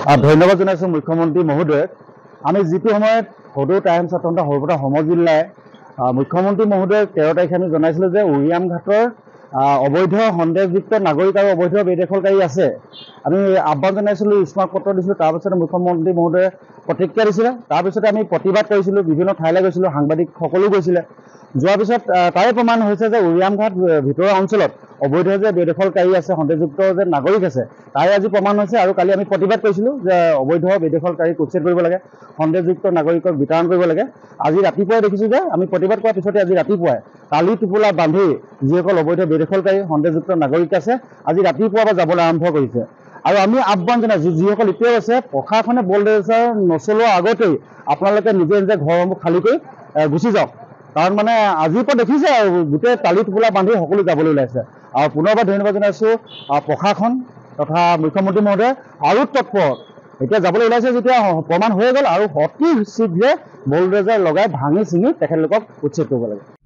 ধন্যবাদ জানাইছোঁ মুখ্যমন্ত্ৰী মহোদয়ক। আমি যিটো সময়ত সদৌ টাইমছ তথা সৰ্বদা সমজিল্লাই মুখ্যমন্ত্ৰী মহোদয়ক 13 তাৰিখে আমি জনাইছিলোঁ যে উৰিয়াম ঘাটৰ অবৈধ সন্দেহযুক্ত নাগৰিক আৰু অবৈধ বেদখলকাৰী আছে। আমি আহ্বান জনাইছিলোঁ, স্মাৰক পত্ৰ দিছিলোঁ। তাৰপিছতে মুখ্যমন্ত্ৰী মহোদয়ে প্ৰতিক্ৰিয়া দিছিলে। তাৰপিছতে আমি প্ৰতিবাদ কৰিছিলোঁ, বিভিন্ন ঠাইলৈ গৈছিলোঁ, সাংবাদিক সকলো গৈছিলে। যোৱাৰ পিছত তাৰে প্ৰমাণ হৈছে যে উৰিয়াম ঘাট ভিতৰুৱা অঞ্চলত অবৈধ যে বেদখলকাৰী আছে, সন্দেহযুক্ত যে নাগৰিক আছে, তাই আজি প্ৰমাণ হৈছে। আৰু কালি আমি প্ৰতিবাদ কৰিছিলোঁ যে অবৈধ বেদখলকাৰীক উচ্ছেদ কৰিব লাগে, সন্দেহযুক্ত নাগৰিকক বিতৰণ কৰিব লাগে। আজি ৰাতিপুৱাই দেখিছোঁ যে আমি প্ৰতিবাদ কৰাৰ পিছতে আজি ৰাতিপুৱাই টালি টোপোলা বান্ধি যিসকল অবৈধ বেদখলকাৰী সন্দেহযুক্ত নাগৰিক আছে, আজি ৰাতিপুৱাৰ পৰা যাবলৈ আৰম্ভ কৰিছে। আৰু আমি আহ্বান জনাইছোঁ, যিসকল এতিয়াও আছে, প্ৰশাসনে বলডেজাৰ নচলোৱাৰ আগতেই আপোনালোকে নিজে নিজে ঘৰসমূহ খালী কৰি গুচি যাওক। কাৰণ মানে আজিৰ পৰা দেখিছে আৰু গোটেই টালি টোপোলা বান্ধি সকলো যাবলৈ ওলাইছে। আৰু পুনৰবাৰ ধন্যবাদ জনাইছোঁ প্ৰশাসন তথা মুখ্যমন্ত্ৰী মহোদয় আৰু তৎপৰ। এতিয়া যাবলৈ ওলাইছে যেতিয়া প্ৰমাণ হৈ গ'ল, আৰু অতি শীঘ্ৰে বলডেজাৰ লগাই ভাঙি চিঙি তেখেতলোকক উচ্ছেদ কৰিব লাগে।